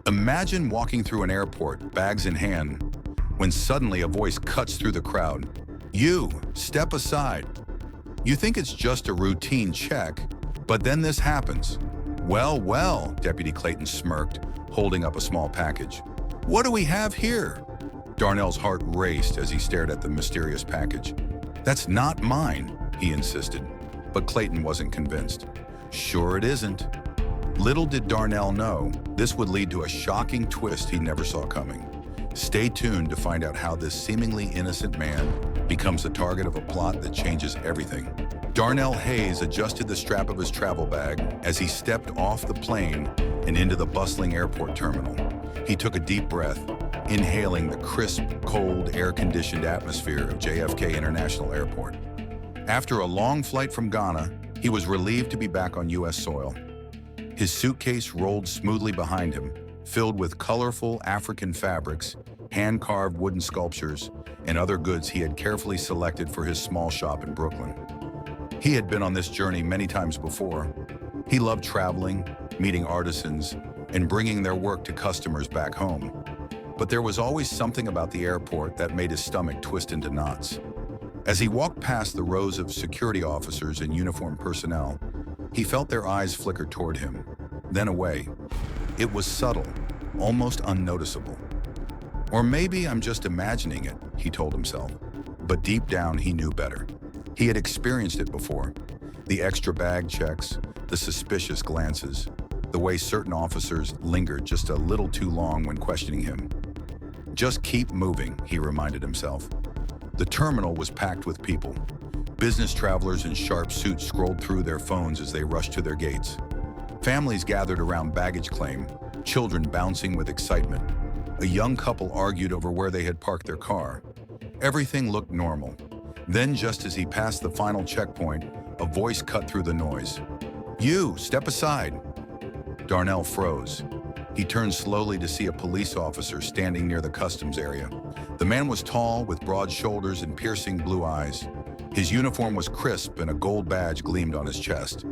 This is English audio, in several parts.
Imagine walking through an airport, bags in hand, when suddenly a voice cuts through the crowd. "You, step aside." You think it's just a routine check, but then this happens. "Well, well," Deputy Clayton smirked, holding up a small package. "What do we have here?" Darnell's heart raced as he stared at the mysterious package. "That's not mine," he insisted, but Clayton wasn't convinced. "Sure it isn't." Little did Darnell know, this would lead to a shocking twist he never saw coming. Stay tuned to find out how this seemingly innocent man becomes the target of a plot that changes everything. Darnell Hayes adjusted the strap of his travel bag as he stepped off the plane and into the bustling airport terminal. He took a deep breath, inhaling the crisp, cold, air-conditioned atmosphere of JFK International Airport. After a long flight from Ghana, he was relieved to be back on U.S. soil. His suitcase rolled smoothly behind him, filled with colorful African fabrics, hand-carved wooden sculptures, and other goods he had carefully selected for his small shop in Brooklyn. He had been on this journey many times before. He loved traveling, meeting artisans, and bringing their work to customers back home. But there was always something about the airport that made his stomach twist into knots. As he walked past the rows of security officers and uniformed personnel, he felt their eyes flicker toward him, then away. It was subtle, almost unnoticeable. Or maybe I'm just imagining it, he told himself. But deep down, he knew better. He had experienced it before. The extra bag checks, the suspicious glances, the way certain officers lingered just a little too long when questioning him. Just keep moving, he reminded himself. The terminal was packed with people. Business travelers in sharp suits scrolled through their phones as they rushed to their gates. Families gathered around baggage claim, children bouncing with excitement. A young couple argued over where they had parked their car. Everything looked normal. Then, just as he passed the final checkpoint, a voice cut through the noise. "You, step aside." Darnell froze. He turned slowly to see a police officer standing near the customs area. The man was tall, with broad shoulders and piercing blue eyes. His uniform was crisp and a gold badge gleamed on his chest.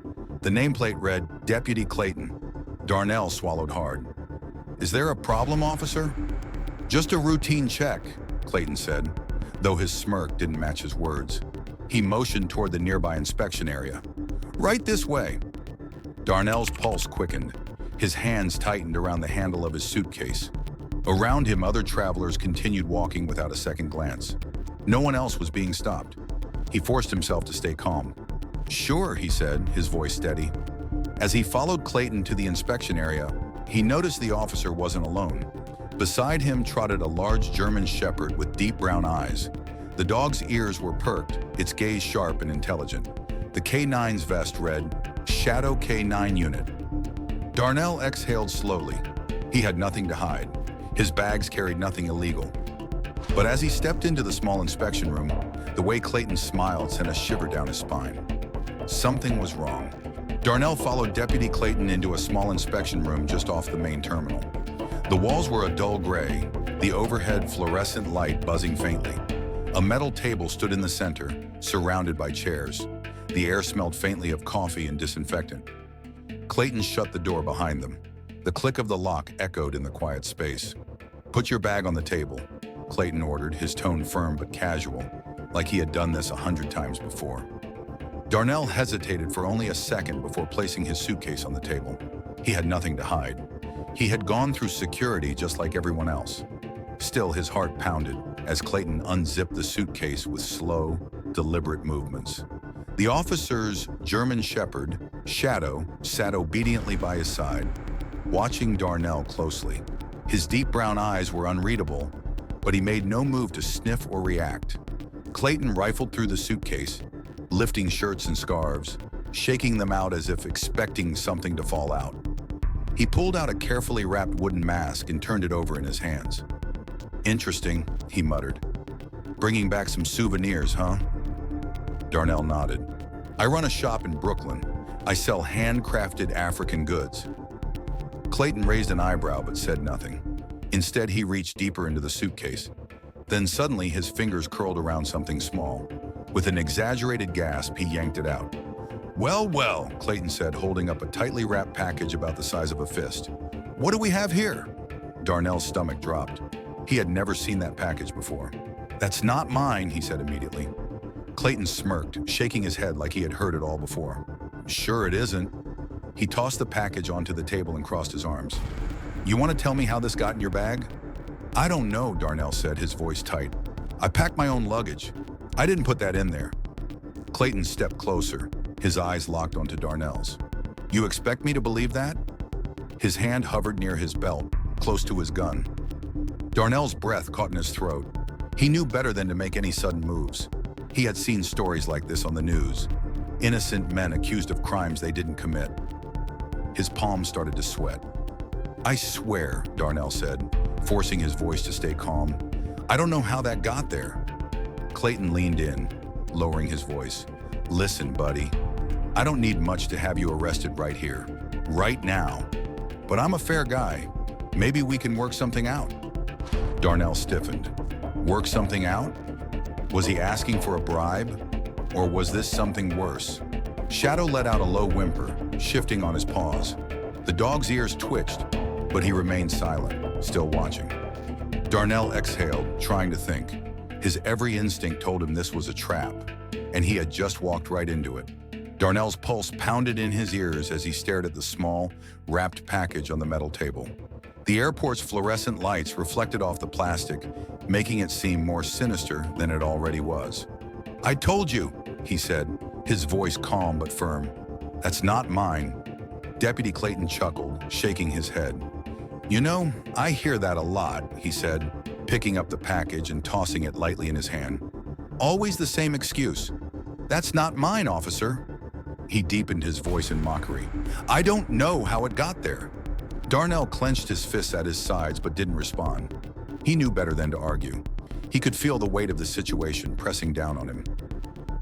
The nameplate read, "Deputy Clayton." Darnell swallowed hard. "Is there a problem, officer?" "Just a routine check," Clayton said, though his smirk didn't match his words. He motioned toward the nearby inspection area. "Right this way." Darnell's pulse quickened. His hands tightened around the handle of his suitcase. Around him, other travelers continued walking without a second glance. No one else was being stopped. He forced himself to stay calm. "Sure," he said, his voice steady. As he followed Clayton to the inspection area, he noticed the officer wasn't alone. Beside him trotted a large German shepherd with deep brown eyes. The dog's ears were perked, its gaze sharp and intelligent. The K9's vest read, "Shadow K9 Unit." Darnell exhaled slowly. He had nothing to hide. His bags carried nothing illegal. But as he stepped into the small inspection room, the way Clayton smiled sent a shiver down his spine. Something was wrong. Darnell followed Deputy Clayton into a small inspection room just off the main terminal. The walls were a dull gray, the overhead fluorescent light buzzing faintly. A metal table stood in the center, surrounded by chairs. The air smelled faintly of coffee and disinfectant. Clayton shut the door behind them. The click of the lock echoed in the quiet space. "Put your bag on the table," Clayton ordered, his tone firm but casual, like he had done this 100 times before. Darnell hesitated for only a second before placing his suitcase on the table. He had nothing to hide. He had gone through security just like everyone else. Still, his heart pounded as Clayton unzipped the suitcase with slow, deliberate movements. The officer's German shepherd, Shadow, sat obediently by his side, watching Darnell closely. His deep brown eyes were unreadable, but he made no move to sniff or react. Clayton rifled through the suitcase, lifting shirts and scarves, shaking them out as if expecting something to fall out. He pulled out a carefully wrapped wooden mask and turned it over in his hands. "Interesting," he muttered. "Bringing back some souvenirs, huh?" Darnell nodded. "I run a shop in Brooklyn. I sell handcrafted African goods." Clayton raised an eyebrow but said nothing. Instead, he reached deeper into the suitcase. Then suddenly his fingers curled around something small. With an exaggerated gasp, he yanked it out. "Well, well," Clayton said, holding up a tightly wrapped package about the size of a fist. "What do we have here?" Darnell's stomach dropped. He had never seen that package before. "That's not mine," he said immediately. Clayton smirked, shaking his head like he had heard it all before. "Sure it isn't." He tossed the package onto the table and crossed his arms. "You want to tell me how this got in your bag?" "I don't know," Darnell said, his voice tight. "I packed my own luggage. I didn't put that in there." Clayton stepped closer, his eyes locked onto Darnell's. "You expect me to believe that?" His hand hovered near his belt, close to his gun. Darnell's breath caught in his throat. He knew better than to make any sudden moves. He had seen stories like this on the news. Innocent men accused of crimes they didn't commit. His palms started to sweat. "I swear," Darnell said, forcing his voice to stay calm, "I don't know how that got there." Clayton leaned in, lowering his voice. "Listen, buddy, I don't need much to have you arrested right here, right now. But I'm a fair guy. Maybe we can work something out." Darnell stiffened. Work something out? Was he asking for a bribe? Or was this something worse? Shadow let out a low whimper, shifting on his paws. The dog's ears twitched, but he remained silent, still watching. Darnell exhaled, trying to think. His every instinct told him this was a trap, and he had just walked right into it. Darnell's pulse pounded in his ears as he stared at the small, wrapped package on the metal table. The airport's fluorescent lights reflected off the plastic, making it seem more sinister than it already was. "I told you," he said, his voice calm but firm. "That's not mine." Deputy Clayton chuckled, shaking his head. "You know, I hear that a lot," he said, picking up the package and tossing it lightly in his hand. "Always the same excuse. 'That's not mine, officer.'" He deepened his voice in mockery. "I don't know how it got there." Darnell clenched his fists at his sides but didn't respond. He knew better than to argue. He could feel the weight of the situation pressing down on him.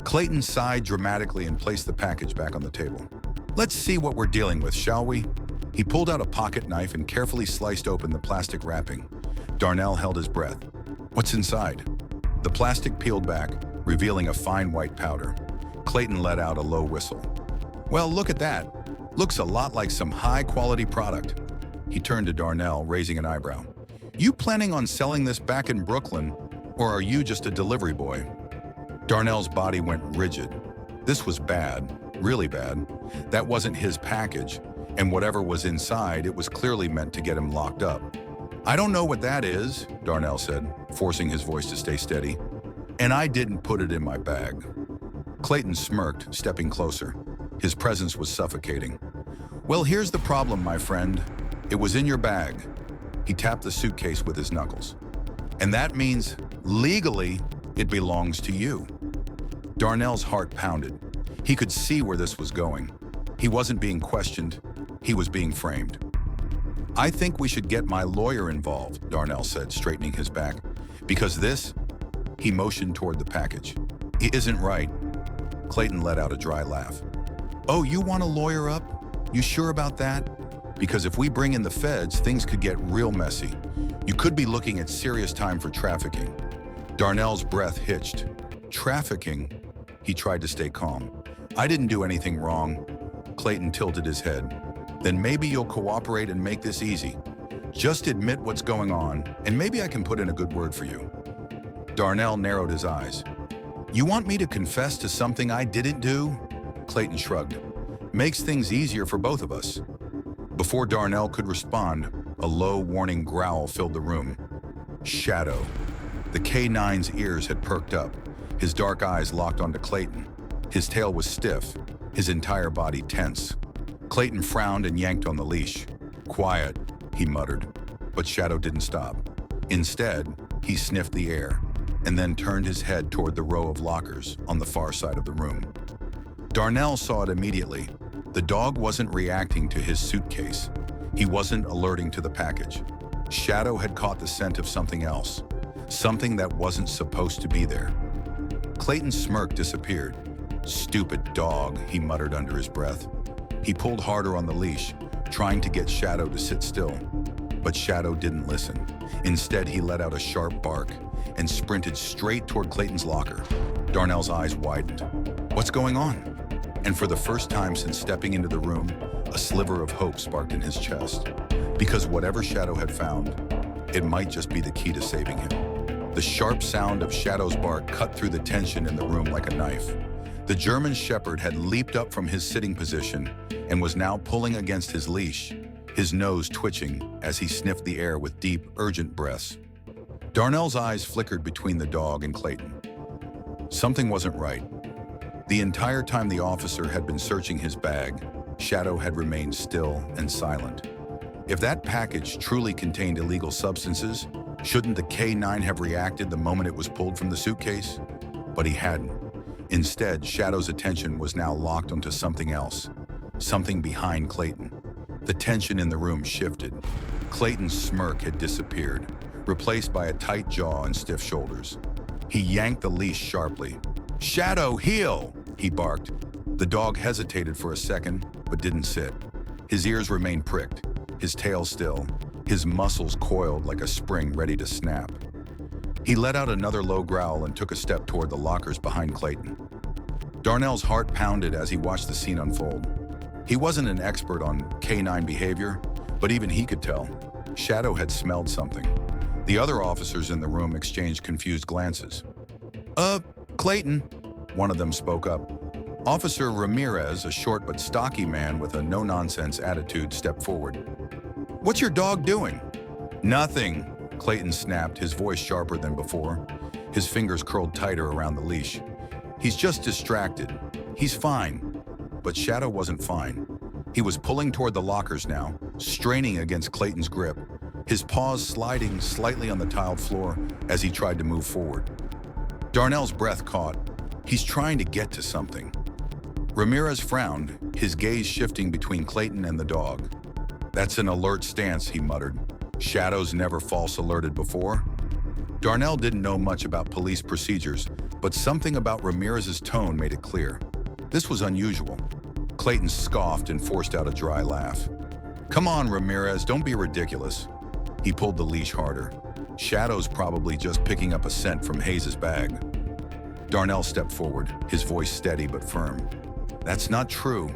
Clayton sighed dramatically and placed the package back on the table. "Let's see what we're dealing with, shall we?" He pulled out a pocket knife and carefully sliced open the plastic wrapping. Darnell held his breath. "What's inside?" The plastic peeled back, revealing a fine white powder. Clayton let out a low whistle. "Well, look at that. Looks a lot like some high-quality product." He turned to Darnell, raising an eyebrow. "You planning on selling this back in Brooklyn, or are you just a delivery boy?" Darnell's body went rigid. This was bad, really bad. That wasn't his package, and whatever was inside, it was clearly meant to get him locked up. "I don't know what that is," Darnell said, forcing his voice to stay steady. "And I didn't put it in my bag." Clayton smirked, stepping closer. His presence was suffocating. "Well, here's the problem, my friend. It was in your bag." He tapped the suitcase with his knuckles. "And that means, legally, it belongs to you." Darnell's heart pounded. He could see where this was going. He wasn't being questioned. He was being framed. "I think we should get my lawyer involved," Darnell said, straightening his back. "Because this," he motioned toward the package, "it isn't right." Clayton let out a dry laugh. "Oh, you want a lawyer up? You sure about that? Because if we bring in the feds, things could get real messy. You could be looking at serious time for trafficking." Darnell's breath hitched. "Trafficking?" He tried to stay calm. "I didn't do anything wrong." Clayton tilted his head. "Then maybe you'll cooperate and make this easy. Just admit what's going on, and maybe I can put in a good word for you." Darnell narrowed his eyes. "You want me to confess to something I didn't do?" Clayton shrugged. "Makes things easier for both of us." Before Darnell could respond, a low, warning growl filled the room. Shadow. The K-9's ears had perked up, his dark eyes locked onto Clayton. His tail was stiff, his entire body tense. Clayton frowned and yanked on the leash. "Quiet," he muttered, but Shadow didn't stop. Instead, he sniffed the air, and then turned his head toward the row of lockers on the far side of the room. Darnell saw it immediately. The dog wasn't reacting to his suitcase. He wasn't alerting to the package. Shadow had caught the scent of something else, something that wasn't supposed to be there. Clayton's smirk disappeared. "Stupid dog," he muttered under his breath. He pulled harder on the leash, trying to get Shadow to sit still. But Shadow didn't listen. Instead, he let out a sharp bark and sprinted straight toward Clayton's locker. Darnell's eyes widened. "What's going on?" And for the first time since stepping into the room, a sliver of hope sparked in his chest. Because whatever Shadow had found, It might just be the key to saving him. The sharp sound of Shadow's bark cut through the tension in the room like a knife. The German Shepherd had leaped up from his sitting position and was now pulling against his leash, his nose twitching as he sniffed the air with deep, urgent breaths. Darnell's eyes flickered between the dog and Clayton. Something wasn't right. The entire time the officer had been searching his bag, Shadow had remained still and silent. If that package truly contained illegal substances, shouldn't the K9 have reacted the moment it was pulled from the suitcase? But he hadn't. Instead, Shadow's attention was now locked onto something else, something behind Clayton. The tension in the room shifted. Clayton's smirk had disappeared, replaced by a tight jaw and stiff shoulders. He yanked the leash sharply. "Shadow, heel!" he barked. The dog hesitated for a second, but didn't sit. His ears remained pricked, his tail still, his muscles coiled like a spring ready to snap. He let out another low growl and took a step toward the lockers behind Clayton. Darnell's heart pounded as he watched the scene unfold. He wasn't an expert on K9 behavior, but even he could tell. Shadow had smelled something. The other officers in the room exchanged confused glances. Clayton," one of them spoke up. Officer Ramirez, a short but stocky man with a no-nonsense attitude, stepped forward. "What's your dog doing?" "Nothing," Clayton snapped, his voice sharper than before. His fingers curled tighter around the leash. "He's just distracted. He's fine." But Shadow wasn't fine. He was pulling toward the lockers now, straining against Clayton's grip, his paws sliding slightly on the tiled floor as he tried to move forward. Darnell's breath caught. He's trying to get to something. Ramirez frowned, his gaze shifting between Clayton and the dog. "That's an alert stance," he muttered. "Shadow's never false alerted before." Darnell didn't know much about police procedures, but something about Ramirez's tone made it clear. This was unusual. Clayton scoffed and forced out a dry laugh. "Come on, Ramirez, don't be ridiculous." He pulled the leash harder. Shadow's probably just picking up a scent from Hayes' bag. Darnell stepped forward, his voice steady but firm. "That's not true."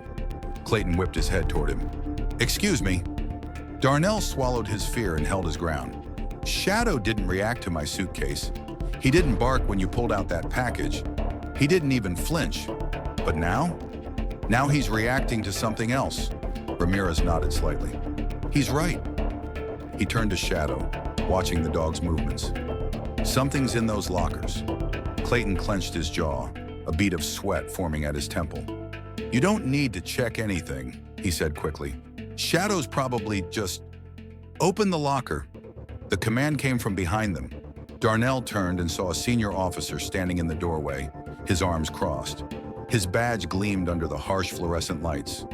Clayton whipped his head toward him. "Excuse me." Darnell swallowed his fear and held his ground. "Shadow didn't react to my suitcase. He didn't bark when you pulled out that package. He didn't even flinch. But now? Now he's reacting to something else." Ramirez nodded slightly. "He's right." He turned to Shadow, watching the dog's movements. "Something's in those lockers." Clayton clenched his jaw, a bead of sweat forming at his temple. "You don't need to check anything," he said quickly. "Shadow's probably just... Open the locker." The command came from behind them. Darnell turned and saw a senior officer standing in the doorway, his arms crossed. His badge gleamed under the harsh fluorescent lights.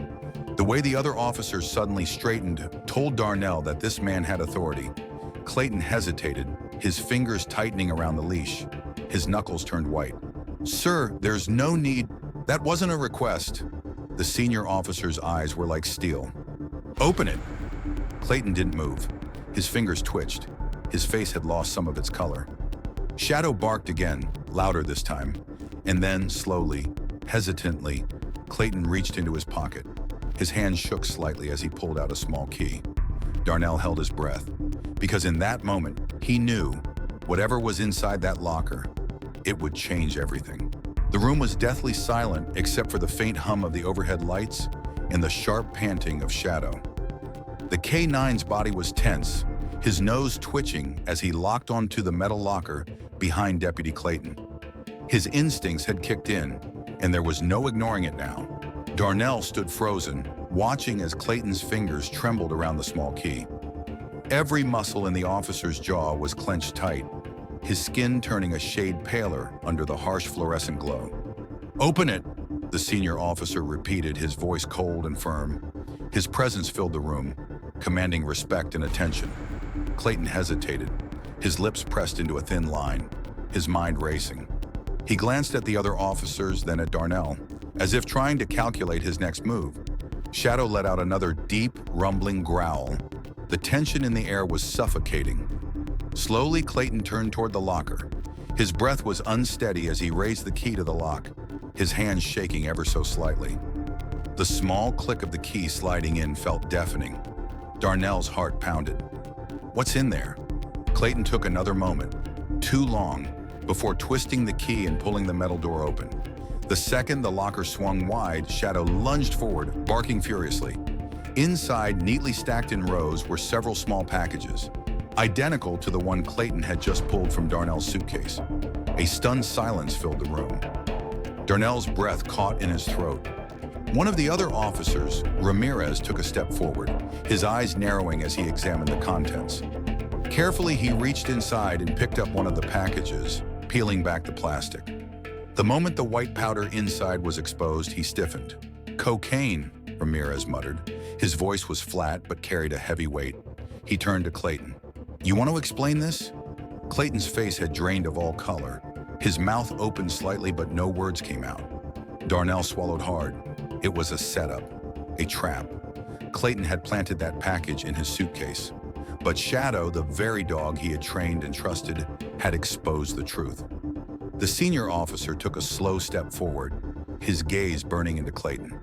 The way the other officers suddenly straightened told Darnell that this man had authority. Clayton hesitated, his fingers tightening around the leash. His knuckles turned white. "Sir, there's no need. That wasn't a request." The senior officer's eyes were like steel. "Open it." Clayton didn't move. His fingers twitched. His face had lost some of its color. Shadow barked again, louder this time. And then, slowly, hesitantly, Clayton reached into his pocket. His hand shook slightly as he pulled out a small key. Darnell held his breath, because in that moment, he knew whatever was inside that locker, it would change everything. The room was deathly silent except for the faint hum of the overhead lights and the sharp panting of Shadow. The K9's body was tense, his nose twitching as he locked onto the metal locker behind Deputy Clayton. His instincts had kicked in, and there was no ignoring it now. Darnell stood frozen, watching as Clayton's fingers trembled around the small key. Every muscle in the officer's jaw was clenched tight, his skin turning a shade paler under the harsh fluorescent glow. "Open it," the senior officer repeated, his voice cold and firm. His presence filled the room, commanding respect and attention. Clayton hesitated, his lips pressed into a thin line, his mind racing. He glanced at the other officers, then at Darnell, as if trying to calculate his next move. Shadow let out another deep, rumbling growl. The tension in the air was suffocating. Slowly, Clayton turned toward the locker. His breath was unsteady as he raised the key to the lock, his hands shaking ever so slightly. The small click of the key sliding in felt deafening. Darnell's heart pounded. "What's in there?" Clayton took another moment, too long, before twisting the key and pulling the metal door open. The second the locker swung wide, Shadow lunged forward, barking furiously. Inside, neatly stacked in rows, were several small packages, identical to the one Clayton had just pulled from Darnell's suitcase. A stunned silence filled the room. Darnell's breath caught in his throat. One of the other officers, Ramirez, took a step forward, his eyes narrowing as he examined the contents. Carefully, he reached inside and picked up one of the packages, peeling back the plastic. The moment the white powder inside was exposed, he stiffened. "Cocaine," Ramirez muttered. His voice was flat but carried a heavy weight. He turned to Clayton. "You want to explain this?" Clayton's face had drained of all color. His mouth opened slightly, but no words came out. Darnell swallowed hard. It was a setup, a trap. Clayton had planted that package in his suitcase. But Shadow, the very dog he had trained and trusted, had exposed the truth. The senior officer took a slow step forward, his gaze burning into Clayton.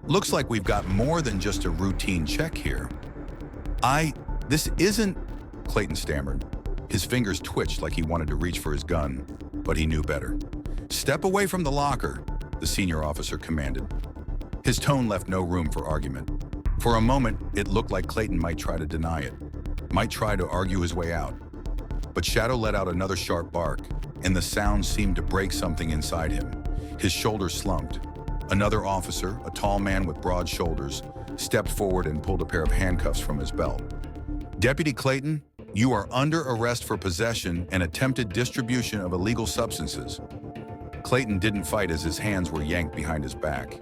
"Looks like we've got more than just a routine check here." This isn't," Clayton stammered. His fingers twitched like he wanted to reach for his gun, but he knew better. "Step away from the locker," the senior officer commanded. His tone left no room for argument. For a moment, it looked like Clayton might try to deny it, might try to argue his way out. But Shadow let out another sharp bark, and the sound seemed to break something inside him. His shoulders slumped. Another officer, a tall man with broad shoulders, stepped forward and pulled a pair of handcuffs from his belt. "Deputy Clayton, you are under arrest for possession and attempted distribution of illegal substances." Clayton didn't fight as his hands were yanked behind his back.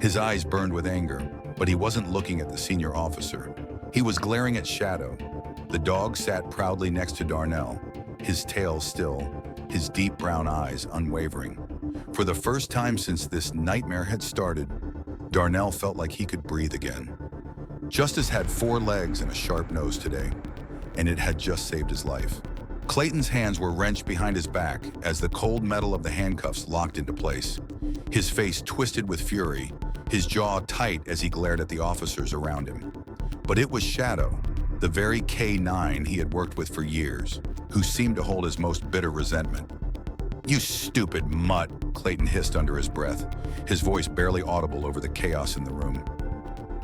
His eyes burned with anger, but he wasn't looking at the senior officer. He was glaring at Shadow. The dog sat proudly next to Darnell, his tail still, his deep brown eyes unwavering. For the first time since this nightmare had started, Darnell felt like he could breathe again. Justice had 4 legs and a sharp nose today, and it had just saved his life. Clayton's hands were wrenched behind his back as the cold metal of the handcuffs locked into place. His face twisted with fury, his jaw tight as he glared at the officers around him. But it was Shadow, the very K-9 he had worked with for years, who seemed to hold his most bitter resentment. "You stupid mutt," Clayton hissed under his breath, his voice barely audible over the chaos in the room.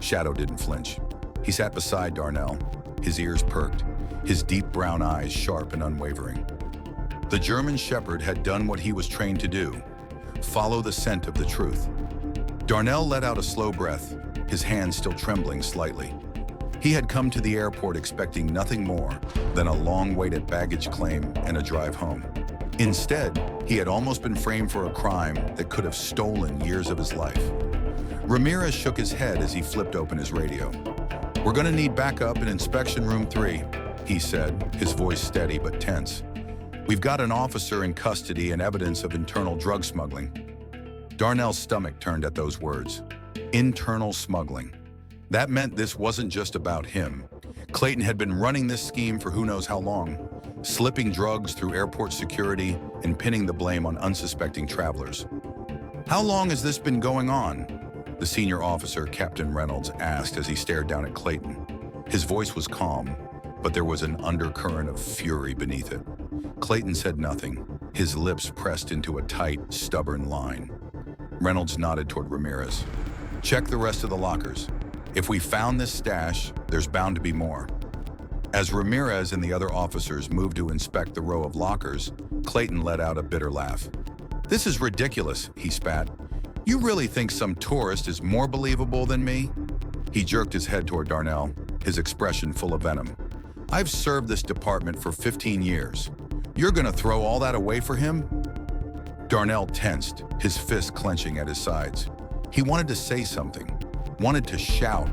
Shadow didn't flinch. He sat beside Darnell, his ears perked, his deep brown eyes sharp and unwavering. The German Shepherd had done what he was trained to do, follow the scent of the truth. Darnell let out a slow breath, his hands still trembling slightly. He had come to the airport expecting nothing more than a long-waited baggage claim and a drive home. Instead, he had almost been framed for a crime that could have stolen years of his life. Ramirez shook his head as he flipped open his radio. "We're going to need backup in inspection room 3, he said, his voice steady but tense. "We've got an officer in custody and evidence of internal drug smuggling." Darnell's stomach turned at those words. Internal smuggling. That meant this wasn't just about him. Clayton had been running this scheme for who knows how long, slipping drugs through airport security and pinning the blame on unsuspecting travelers. "How long has this been going on?" the senior officer, Captain Reynolds, asked as he stared down at Clayton. His voice was calm, but there was an undercurrent of fury beneath it. Clayton said nothing, his lips pressed into a tight, stubborn line. Reynolds nodded toward Ramirez. "Check the rest of the lockers. If we found this stash, there's bound to be more." As Ramirez and the other officers moved to inspect the row of lockers, Clayton let out a bitter laugh. "This is ridiculous," he spat. "You really think some tourist is more believable than me?" He jerked his head toward Darnell, his expression full of venom. "I've served this department for 15 years. You're gonna throw all that away for him?" Darnell tensed, his fists clenching at his sides. He wanted to say something, wanted to shout,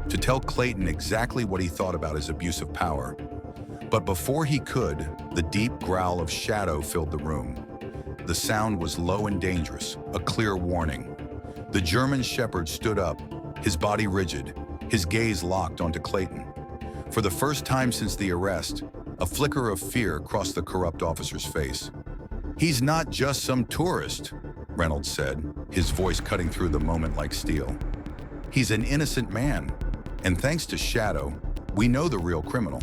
to tell Clayton exactly what he thought about his abuse of power. But before he could, the deep growl of Shadow filled the room. The sound was low and dangerous, a clear warning. The German Shepherd stood up, his body rigid, his gaze locked onto Clayton. For the first time since the arrest, a flicker of fear crossed the corrupt officer's face. "He's not just some tourist," Reynolds said, his voice cutting through the moment like steel. "He's an innocent man, and thanks to Shadow, we know the real criminal."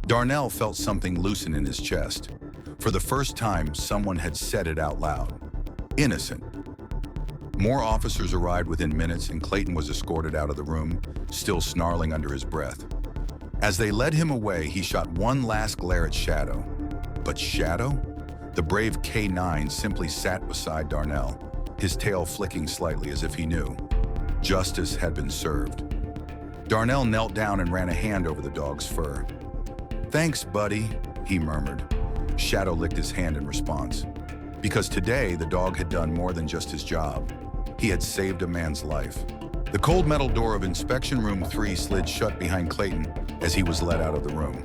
Darnell felt something loosen in his chest. For the first time, someone had said it out loud. Innocent. More officers arrived within minutes, and Clayton was escorted out of the room, still snarling under his breath. As they led him away, he shot one last glare at Shadow. But Shadow? The brave K9 simply sat beside Darnell, his tail flicking slightly as if he knew. Justice had been served. Darnell knelt down and ran a hand over the dog's fur. "Thanks, buddy," he murmured. Shadow licked his hand in response. Because today, the dog had done more than just his job. He had saved a man's life. The cold metal door of Inspection Room 3 slid shut behind Clayton as he was led out of the room.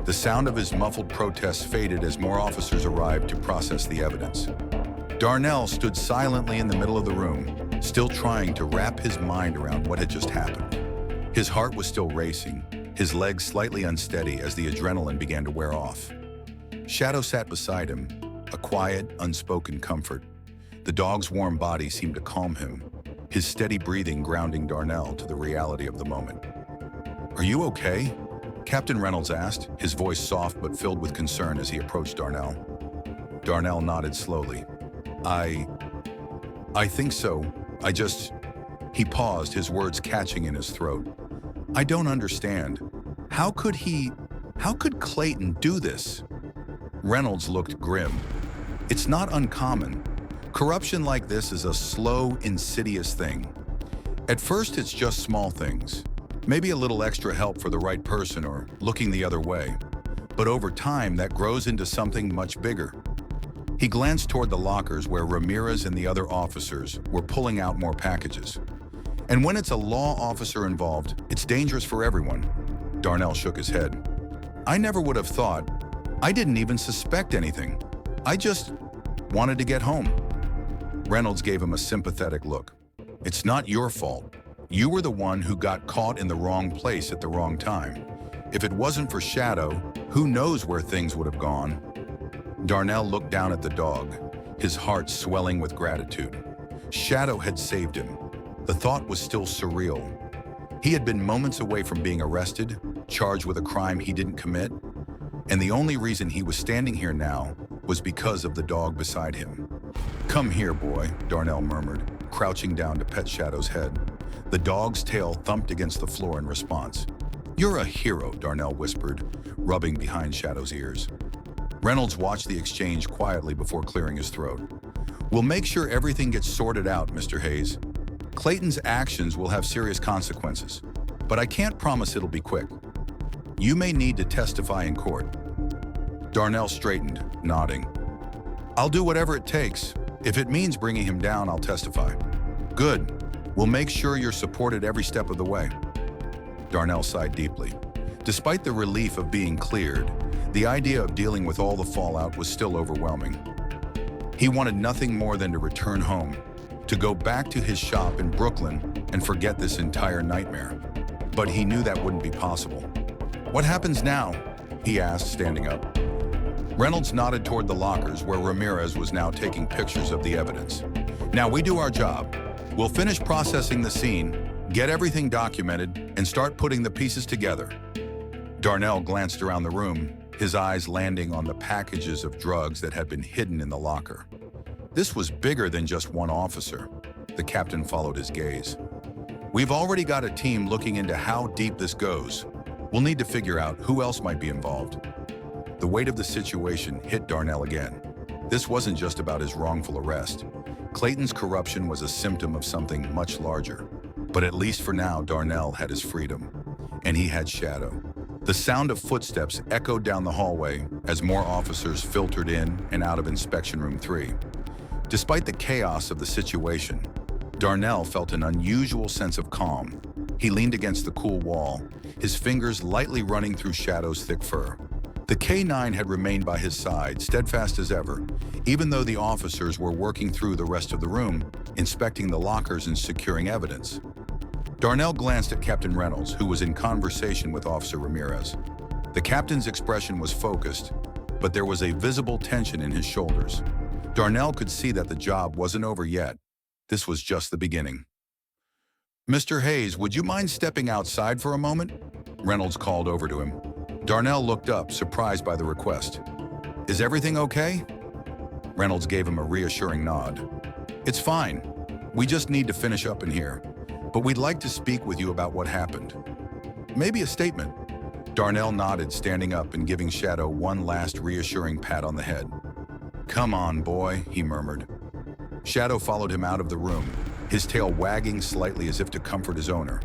The sound of his muffled protests faded as more officers arrived to process the evidence. Darnell stood silently in the middle of the room, still trying to wrap his mind around what had just happened. His heart was still racing, his legs slightly unsteady as the adrenaline began to wear off. Shadow sat beside him, a quiet, unspoken comfort. The dog's warm body seemed to calm him, his steady breathing grounding Darnell to the reality of the moment. "Are you okay?" Captain Reynolds asked, his voice soft but filled with concern as he approached Darnell. Darnell nodded slowly. I think so. He paused, his words catching in his throat. "I don't understand. How could Clayton do this?" Reynolds looked grim. "It's not uncommon. Corruption like this is a slow, insidious thing. At first, it's just small things. Maybe a little extra help for the right person or looking the other way. But over time, that grows into something much bigger." He glanced toward the lockers where Ramirez and the other officers were pulling out more packages. "And when it's a law officer involved, it's dangerous for everyone." Darnell shook his head. "I never would have thought. I didn't even suspect anything. I just wanted to get home." Reynolds gave him a sympathetic look. "It's not your fault. You were the one who got caught in the wrong place at the wrong time. If it wasn't for Shadow, who knows where things would have gone." Darnell looked down at the dog, his heart swelling with gratitude. Shadow had saved him. The thought was still surreal. He had been moments away from being arrested, charged with a crime he didn't commit, and the only reason he was standing here now was because of the dog beside him. "Come here, boy," Darnell murmured, crouching down to pet Shadow's head. The dog's tail thumped against the floor in response. "You're a hero," Darnell whispered, rubbing behind Shadow's ears. Reynolds watched the exchange quietly before clearing his throat. "We'll make sure everything gets sorted out, Mr. Hayes. Clayton's actions will have serious consequences, but I can't promise it'll be quick. You may need to testify in court." Darnell straightened, nodding. "I'll do whatever it takes. If it means bringing him down, I'll testify." "Good. We'll make sure you're supported every step of the way." Darnell sighed deeply. Despite the relief of being cleared, the idea of dealing with all the fallout was still overwhelming. He wanted nothing more than to return home, to go back to his shop in Brooklyn and forget this entire nightmare. But he knew that wouldn't be possible. "What happens now?" he asked, standing up. Reynolds nodded toward the lockers where Ramirez was now taking pictures of the evidence. "Now we do our job. We'll finish processing the scene, get everything documented, and start putting the pieces together." Darnell glanced around the room, his eyes landing on the packages of drugs that had been hidden in the locker. This was bigger than just one officer. The captain followed his gaze. "We've already got a team looking into how deep this goes. We'll need to figure out who else might be involved." The weight of the situation hit Darnell again. This wasn't just about his wrongful arrest. Clayton's corruption was a symptom of something much larger. But at least for now, Darnell had his freedom. And he had Shadow. The sound of footsteps echoed down the hallway as more officers filtered in and out of Inspection Room 3. Despite the chaos of the situation, Darnell felt an unusual sense of calm. He leaned against the cool wall, his fingers lightly running through Shadow's thick fur. The K9 had remained by his side, steadfast as ever, even though the officers were working through the rest of the room, inspecting the lockers and securing evidence. Darnell glanced at Captain Reynolds, who was in conversation with Officer Ramirez. The captain's expression was focused, but there was a visible tension in his shoulders. Darnell could see that the job wasn't over yet. This was just the beginning. "Mr. Hayes, would you mind stepping outside for a moment?" Reynolds called over to him. Darnell looked up, surprised by the request. "Is everything okay?" Reynolds gave him a reassuring nod. "It's fine. We just need to finish up in here. But we'd like to speak with you about what happened. Maybe a statement." Darnell nodded, standing up and giving Shadow one last reassuring pat on the head. "Come on, boy," he murmured. Shadow followed him out of the room, his tail wagging slightly as if to comfort his owner.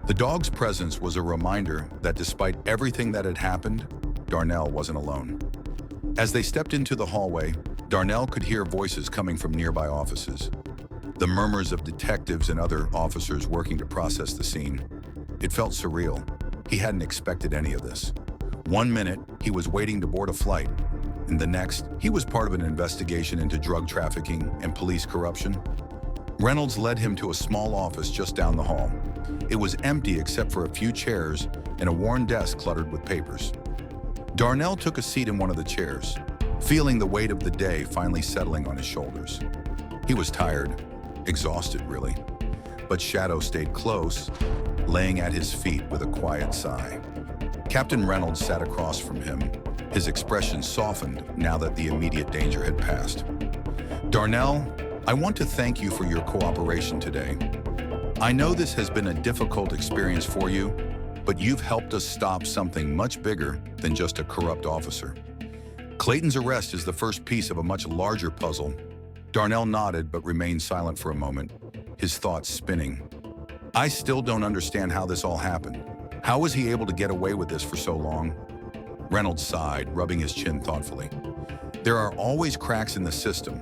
The dog's presence was a reminder that despite everything that had happened, Darnell wasn't alone. As they stepped into the hallway, Darnell could hear voices coming from nearby offices. The murmurs of detectives and other officers working to process the scene. It felt surreal. He hadn't expected any of this. One minute, he was waiting to board a flight, and the next, he was part of an investigation into drug trafficking and police corruption. Reynolds led him to a small office just down the hall. It was empty except for a few chairs and a worn desk cluttered with papers. Darnell took a seat in one of the chairs, feeling the weight of the day finally settling on his shoulders. He was tired, exhausted really, but Shadow stayed close, laying at his feet with a quiet sigh. Captain Reynolds sat across from him, his expression softened now that the immediate danger had passed. "Darnell, I want to thank you for your cooperation today. I know this has been a difficult experience for you, but you've helped us stop something much bigger than just a corrupt officer. Clayton's arrest is the first piece of a much larger puzzle." Darnell nodded but remained silent for a moment, his thoughts spinning. "I still don't understand how this all happened. How was he able to get away with this for so long?" Reynolds sighed, rubbing his chin thoughtfully. "There are always cracks in the system.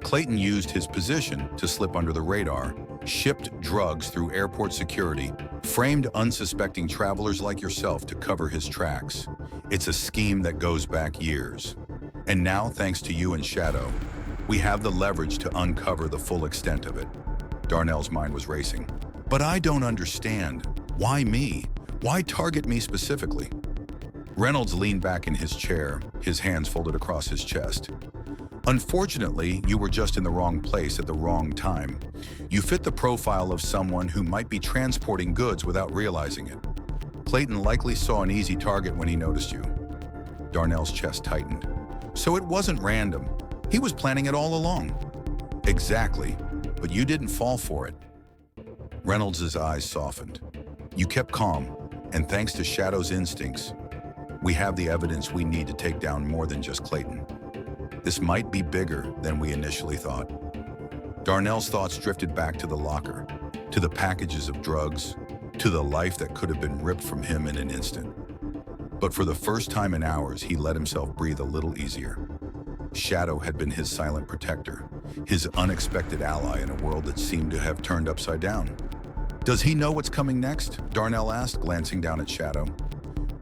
Clayton used his position to slip under the radar, shipped drugs through airport security, framed unsuspecting travelers like yourself to cover his tracks. It's a scheme that goes back years. And now, thanks to you and Shadow, we have the leverage to uncover the full extent of it." Darnell's mind was racing. "But I don't understand. Why me? Why target me specifically?" Reynolds leaned back in his chair, his hands folded across his chest. "Unfortunately, you were just in the wrong place at the wrong time. You fit the profile of someone who might be transporting goods without realizing it. Clayton likely saw an easy target when he noticed you." Darnell's chest tightened. "So it wasn't random. He was planning it all along." "Exactly, but you didn't fall for it." Reynolds' eyes softened. "You kept calm, and thanks to Shadow's instincts, we have the evidence we need to take down more than just Clayton. This might be bigger than we initially thought." Darnell's thoughts drifted back to the locker, to the packages of drugs, to the life that could have been ripped from him in an instant. But for the first time in hours, he let himself breathe a little easier. Shadow had been his silent protector, his unexpected ally in a world that seemed to have turned upside down. "Does he know what's coming next?" Darnell asked, glancing down at Shadow.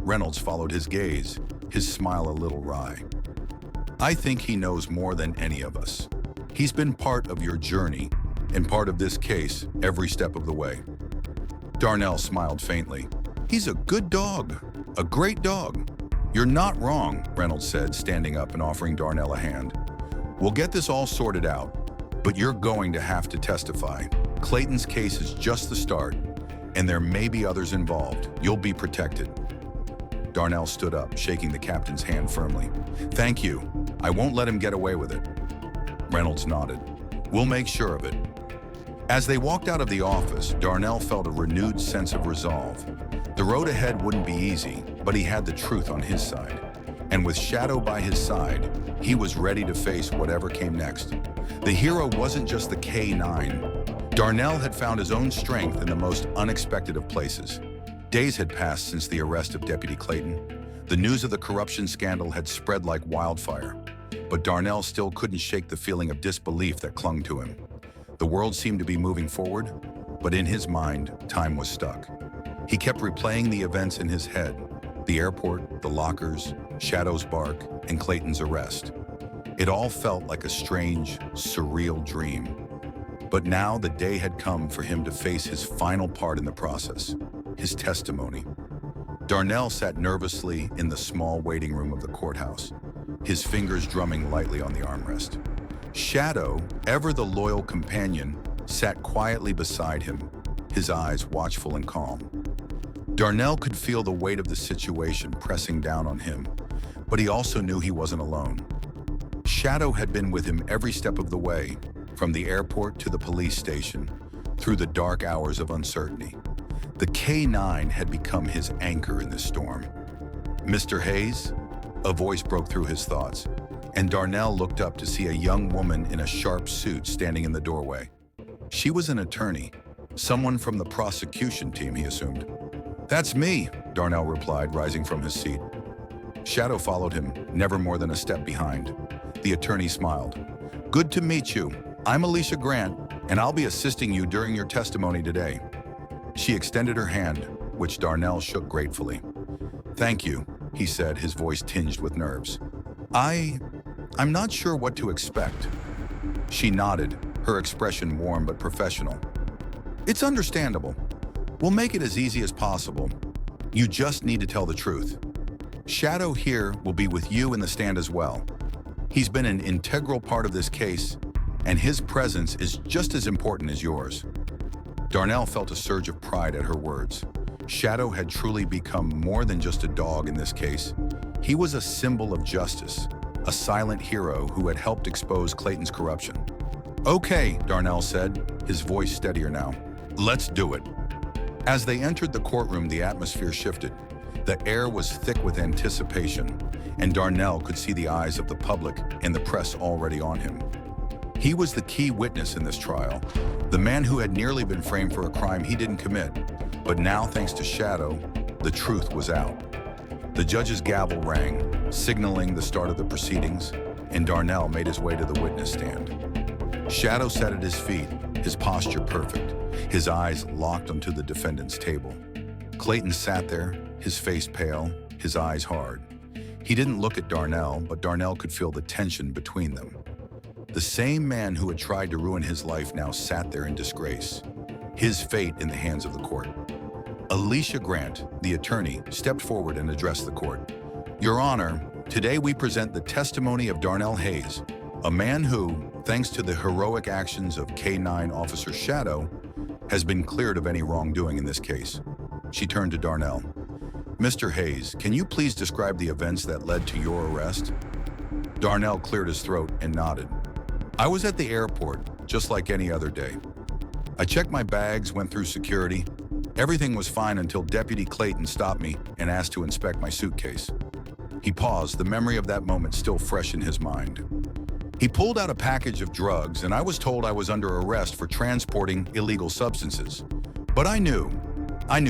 Reynolds followed his gaze, his smile a little wry. "I think he knows more than any of us. He's been part of your journey, and part of this case every step of the way." Darnell smiled faintly. "He's a good dog, a great dog." "You're not wrong," Reynolds said, standing up and offering Darnell a hand. "We'll get this all sorted out, but you're going to have to testify. Clayton's case is just the start, and there may be others involved. You'll be protected." Darnell stood up, shaking the captain's hand firmly. "Thank you. I won't let him get away with it." Reynolds nodded. "We'll make sure of it." As they walked out of the office, Darnell felt a renewed sense of resolve. The road ahead wouldn't be easy, but he had the truth on his side. And with Shadow by his side, he was ready to face whatever came next. The hero wasn't just the K-9. Darnell had found his own strength in the most unexpected of places. Days had passed since the arrest of Deputy Clayton. The news of the corruption scandal had spread like wildfire, but Darnell still couldn't shake the feeling of disbelief that clung to him. The world seemed to be moving forward, but in his mind, time was stuck. He kept replaying the events in his head: the airport, the lockers, Shadow's bark, and Clayton's arrest. It all felt like a strange, surreal dream. But now the day had come for him to face his final part in the process, his testimony. Darnell sat nervously in the small waiting room of the courthouse, his fingers drumming lightly on the armrest. Shadow, ever the loyal companion, sat quietly beside him, his eyes watchful and calm. Darnell could feel the weight of the situation pressing down on him, but he also knew he wasn't alone. Shadow had been with him every step of the way, from the airport to the police station, through the dark hours of uncertainty. The K-9 had become his anchor in this storm. "Mr. Hayes?" A voice broke through his thoughts, and Darnell looked up to see a young woman in a sharp suit standing in the doorway. She was an attorney, someone from the prosecution team, he assumed. "That's me," Darnell replied, rising from his seat. Shadow followed him, never more than a step behind. The attorney smiled. "Good to meet you. I'm Alicia Grant, and I'll be assisting you during your testimony today." She extended her hand, which Darnell shook gratefully. "Thank you," he said, his voice tinged with nerves. I'm not sure what to expect." She nodded, her expression warm but professional. "It's understandable. We'll make it as easy as possible. You just need to tell the truth. Shadow here will be with you in the stand as well. He's been an integral part of this case, and his presence is just as important as yours." Darnell felt a surge of pride at her words. Shadow had truly become more than just a dog in this case. He was a symbol of justice, a silent hero who had helped expose Clayton's corruption. "Okay," Darnell said, his voice steadier now. "Let's do it." As they entered the courtroom, the atmosphere shifted. The air was thick with anticipation, and Darnell could see the eyes of the public and the press already on him. He was the key witness in this trial, the man who had nearly been framed for a crime he didn't commit. But now, thanks to Shadow, the truth was out. The judge's gavel rang, signaling the start of the proceedings, and Darnell made his way to the witness stand. Shadow sat at his feet, his posture perfect, his eyes locked onto the defendant's table. Clayton sat there, his face pale, his eyes hard. He didn't look at Darnell, but Darnell could feel the tension between them. The same man who had tried to ruin his life now sat there in disgrace, his fate in the hands of the court. Alicia Grant, the attorney, stepped forward and addressed the court. "Your Honor, today we present the testimony of Darnell Hayes, a man who, thanks to the heroic actions of K-9 Officer Shadow, has been cleared of any wrongdoing in this case." She turned to Darnell. "Mr. Hayes, can you please describe the events that led to your arrest?" Darnell cleared his throat and nodded. "I was at the airport, just like any other day. I checked my bags, went through security. Everything was fine until Deputy Clayton stopped me and asked to inspect my suitcase." He paused, the memory of that moment still fresh in his mind. "He pulled out a package of drugs, and I was told I was under arrest for transporting illegal substances. But I knew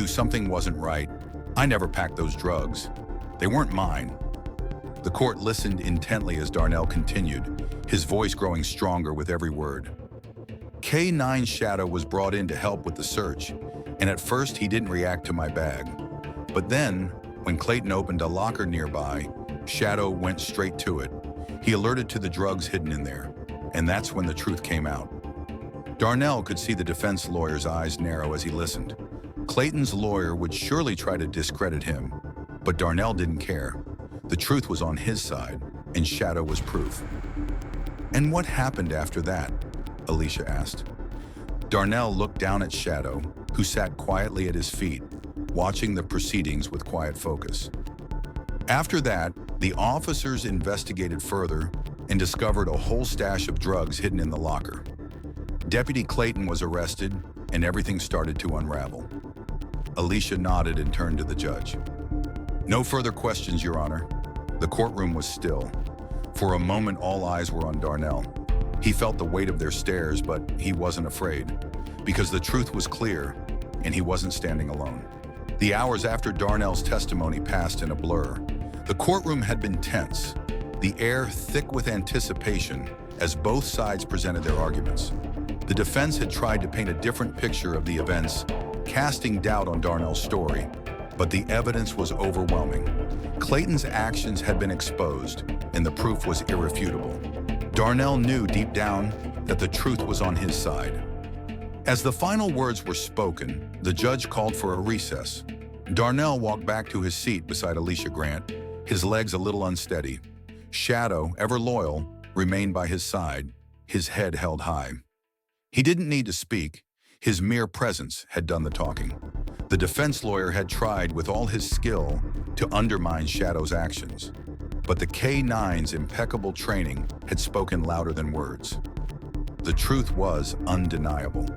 something wasn't right. I never packed those drugs. They weren't mine." The court listened intently as Darnell continued, his voice growing stronger with every word. "K-9 Shadow was brought in to help with the search, and at first he didn't react to my bag. But then, when Clayton opened a locker nearby, Shadow went straight to it. He alerted to the drugs hidden in there, and that's when the truth came out." Darnell could see the defense lawyer's eyes narrow as he listened. Clayton's lawyer would surely try to discredit him, but Darnell didn't care. The truth was on his side, and Shadow was proof. "And what happened after that?" Alicia asked. Darnell looked down at Shadow, who sat quietly at his feet, watching the proceedings with quiet focus. "After that, the officers investigated further and discovered a whole stash of drugs hidden in the locker. Deputy Clayton was arrested, and everything started to unravel." Alicia nodded and turned to the judge. "No further questions, Your Honor." The courtroom was still. For a moment, all eyes were on Darnell. He felt the weight of their stares, but he wasn't afraid, because the truth was clear, and he wasn't standing alone. The hours after Darnell's testimony passed in a blur. The courtroom had been tense, the air thick with anticipation as both sides presented their arguments. The defense had tried to paint a different picture of the events, casting doubt on Darnell's story, but the evidence was overwhelming. Clayton's actions had been exposed, and the proof was irrefutable. Darnell knew deep down that the truth was on his side. As the final words were spoken, the judge called for a recess. Darnell walked back to his seat beside Alicia Grant, his legs a little unsteady. Shadow, ever loyal, remained by his side, his head held high. He didn't need to speak. His mere presence had done the talking. The defense lawyer had tried with all his skill to undermine Shadow's actions, but the K-9's impeccable training had spoken louder than words. The truth was undeniable.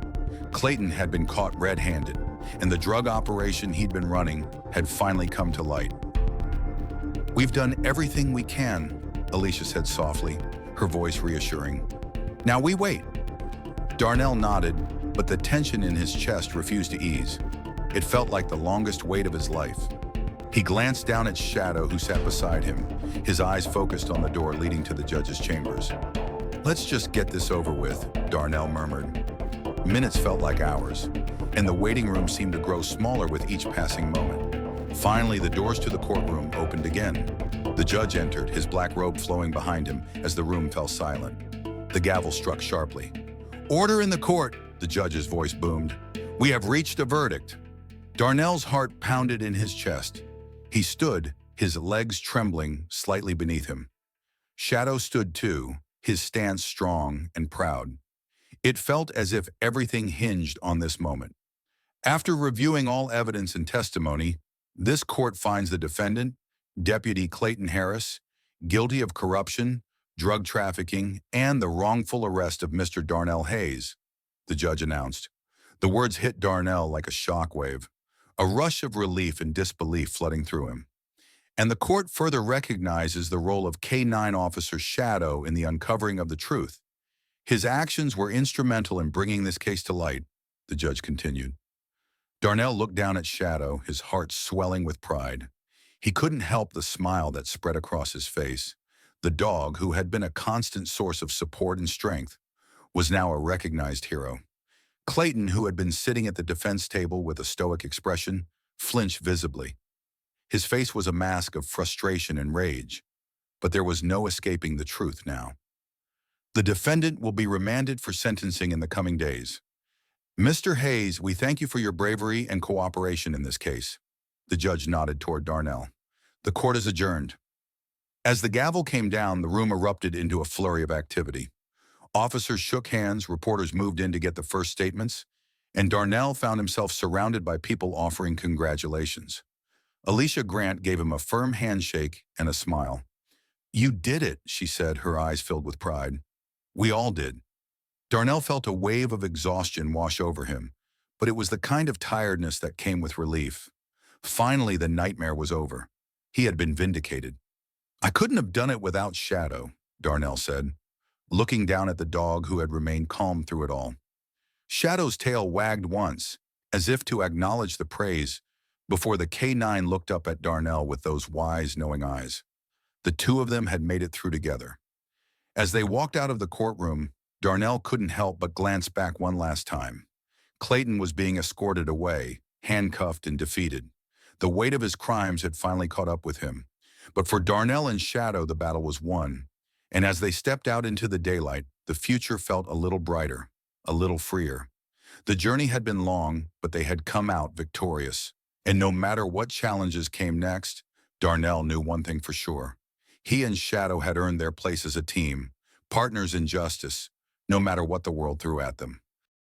Clayton had been caught red-handed, and the drug operation he'd been running had finally come to light. "We've done everything we can," Alicia said softly, her voice reassuring. "Now we wait." Darnell nodded, but the tension in his chest refused to ease. It felt like the longest wait of his life. He glanced down at Shadow, who sat beside him, his eyes focused on the door leading to the judge's chambers. "Let's just get this over with," Darnell murmured. Minutes felt like hours, and the waiting room seemed to grow smaller with each passing moment. Finally, the doors to the courtroom opened again. The judge entered, his black robe flowing behind him as the room fell silent. The gavel struck sharply. "Order in the court," the judge's voice boomed. "We have reached a verdict." Darnell's heart pounded in his chest. He stood, his legs trembling slightly beneath him. Shadow stood too, his stance strong and proud. It felt as if everything hinged on this moment. After reviewing all evidence and testimony, this court finds the defendant, Deputy Clayton Harris, guilty of corruption, drug trafficking, and the wrongful arrest of Mr. Darnell Hayes, the judge announced. The words hit Darnell like a shockwave, a rush of relief and disbelief flooding through him. And the court further recognizes the role of K-9 Officer Shadow in the uncovering of the truth. His actions were instrumental in bringing this case to light, the judge continued. Darnell looked down at Shadow, his heart swelling with pride. He couldn't help the smile that spread across his face. The dog, who had been a constant source of support and strength, was now a recognized hero. Clayton, who had been sitting at the defense table with a stoic expression, flinched visibly. His face was a mask of frustration and rage, but there was no escaping the truth now. "The defendant will be remanded for sentencing in the coming days. Mr. Hayes, we thank you for your bravery and cooperation in this case." The judge nodded toward Darnell. "The court is adjourned." As the gavel came down, the room erupted into a flurry of activity. Officers shook hands, reporters moved in to get the first statements, and Darnell found himself surrounded by people offering congratulations. Alicia Grant gave him a firm handshake and a smile. "You did it," she said, her eyes filled with pride. "We all did." Darnell felt a wave of exhaustion wash over him, but it was the kind of tiredness that came with relief. Finally, the nightmare was over. He had been vindicated. "I couldn't have done it without Shadow," Darnell said, looking down at the dog who had remained calm through it all. Shadow's tail wagged once, as if to acknowledge the praise, before the K-9 looked up at Darnell with those wise, knowing eyes. The two of them had made it through together. As they walked out of the courtroom, Darnell couldn't help but glance back one last time. Clayton was being escorted away, handcuffed and defeated. The weight of his crimes had finally caught up with him. But for Darnell and Shadow, the battle was won. And as they stepped out into the daylight, the future felt a little brighter, a little freer. The journey had been long, but they had come out victorious. And no matter what challenges came next, Darnell knew one thing for sure. He and Shadow had earned their place as a team, partners in justice, no matter what the world threw at them.